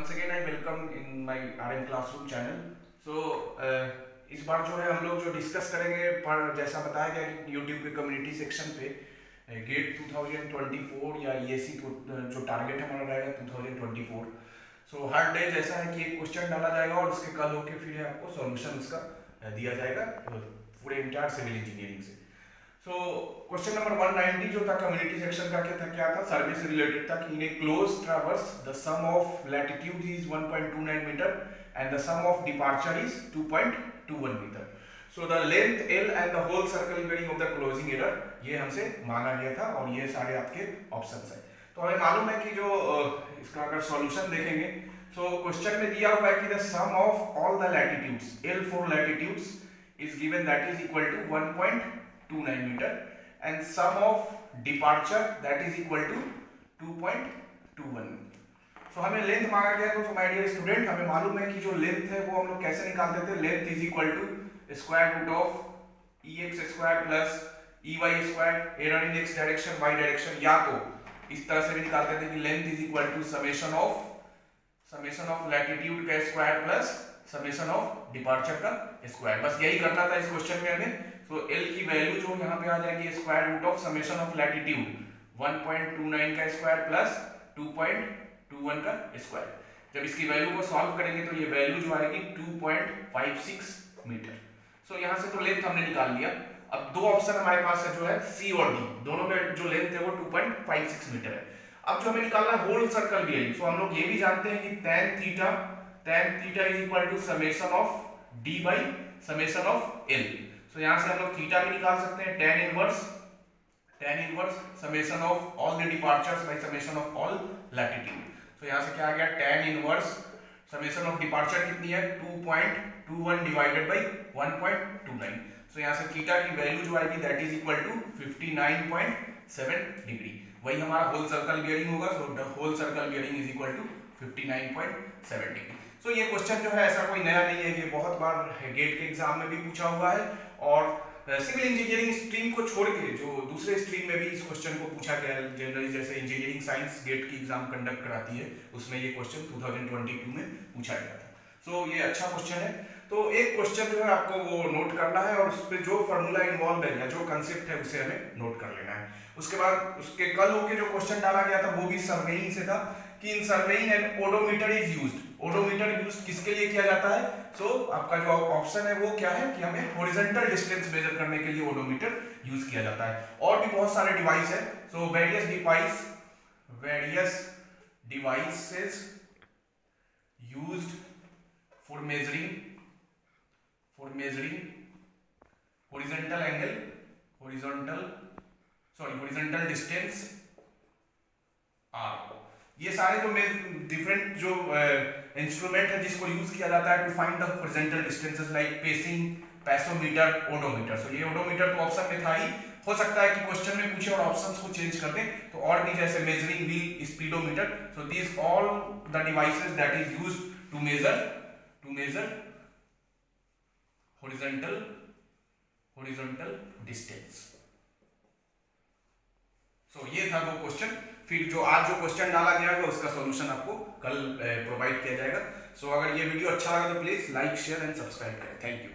once again I welcome in my RM Classroom channel. So इस बार जो है हम लोग जो डिस्कस करेंगे पर जैसा बताया गया कि YouTube के कम्युनिटी सेक्शन पे गेट 2024 या EAC जो टारगेट हमारा रहेगा 2024. सो हर डे जैसा है कि एक क्वेश्चन डाला जाएगा और उसके कल होके फिर आपको सॉल्यूशन उसका दिया जाएगा पूरे इंटायर सिविल इंजीनियरिंग से. सो क्वेश्चन नंबर 190 जो था कम्युनिटी सेक्शन का क्या था सर्वे से रिलेटेड था कि in a close traverse the sum of latitude is 1.29 metre and the sum of departure is 2.21 metre. So the length L and the whole circle bearing of the closing error ये हमसे मांगा गया था और ये सारे आपके ऑप्शंस है. तो हमें मालूम है कि जो इसका अगर सॉल्यूशन देखेंगे तो क्वेश्चन में दिया हुआ है कि the sum of all the latitudes L for latitudes is given that is equal to 1.29 meter and sum of departure that is equal to 2.21. so हमें लेंथ मांगा गया तो माय डियर स्टूडेंट हमें मालूम है कि जो लेंथ है वो हम लोग कैसे निकाल देते हैं. Length is equal to square root of ex square plus ey square error in x direction y direction या तो इस तरह से भी निकाल देते हैं कि length is equal to summation of latitude का square plus summation of departure का स्क्वायर. बस यही करना था इस क्वेश्चन में हमें. तो L की वैल्यू जो यहाँ पे आ जाएगी square root of summation of latitude 1.29 का स्क्वायर प्लस 2.21 का स्क्वायर. जब इसकी वैल्यू को सॉल्व करेंगे तो ये वैल्यू जो आएगी 2.56 मीटर. सो यहाँ से तो लेंथ हमने निकाल लिया. अब दो ऑप्शन हमारे पास है जो है C और D, दोनों में जो लेंथ है वो 2.56 मीटर है. अब जो हमें निकालना है होल सर्कल बेरिंग. सो हम लोग ये भी जानते हैं कि tan theta is equal to summation of D by summation of L. तो यहाँ से हम लोग थीटा भी निकाल सकते हैं tan inverse summation of all the departures by summation of all latitude. तो यहाँ से क्या आ गया tan inverse summation of departure कितनी है 2.21 डिवाइडेड बाय 1.29. सो यहाँ से थीटा की वैल्यू जो आएगी that is equal to 59.7 degree. वही हमारा होल सर्कल बियरिंग होगा. So the whole circle bearing is equal to 59.7 degree. So ये क्वेश्चन जो है ऐसा कोई नया नहीं है, ये बहुत बार गेट के एग्जाम में भी पूछा हुआ है और सिविल इंजीनियरिंग स्ट्रीम को छोड़ के जो दूसरे स्ट्रीम में भी इस क्वेश्चन को पूछा गया है. जनरली जैसे इंजीनियरिंग साइंस गेट की एग्जाम कंडक्ट कराती है उसमें ये क्वेश्चन 2022 में पूछा गया था. सो ये अच्छा क्वेश्चन है. तो एक क्वेश्चन जो है आपको वो नोट करना है और उस पर जो फॉर्मूला इन्वॉल्व है या जो कंसेप्ट है उसे हमें नोट कर लेना है. उसके बाद उसके कल होके जो क्वेश्चन डाला गया था वो भी सर्वेइंग से था कि in surveying and odometer is used. Odometer use किसके लिए किया जाता है? सो आपका जो ऑप्शन है वो क्या है कि हमें हॉरिजॉन्टल डिस्टेंस मेजर करने के लिए ओडोमीटर यूज किया जाता है. और भी बहुत सारे डिवाइस है. So various devices used for measuring horizontal distance are. ये सारे जो डिफरेंट जो इंस्ट्रूमेंट है जिसको यूज किया जाता है to find the horizontal distances like pacing, pacometer, odometer. So ये ओडोमीटर तो ऑप्शन में था ही. हो सकता है कि क्वेश्चन में पूछे और ऑप्शंस को चेंज कर दें तो और भी जैसे measuring wheel, speedometer. So this all the devices that is used to measure horizontal distance. So ये था वो क्वेश्चन. फिर जो आज जो क्वेश्चन डाला गया है उसका सॉल्यूशन आपको कल प्रोवाइड किया जाएगा. सो अगर ये वीडियो अच्छा लगा तो please like, share and subscribe करें. Thank you.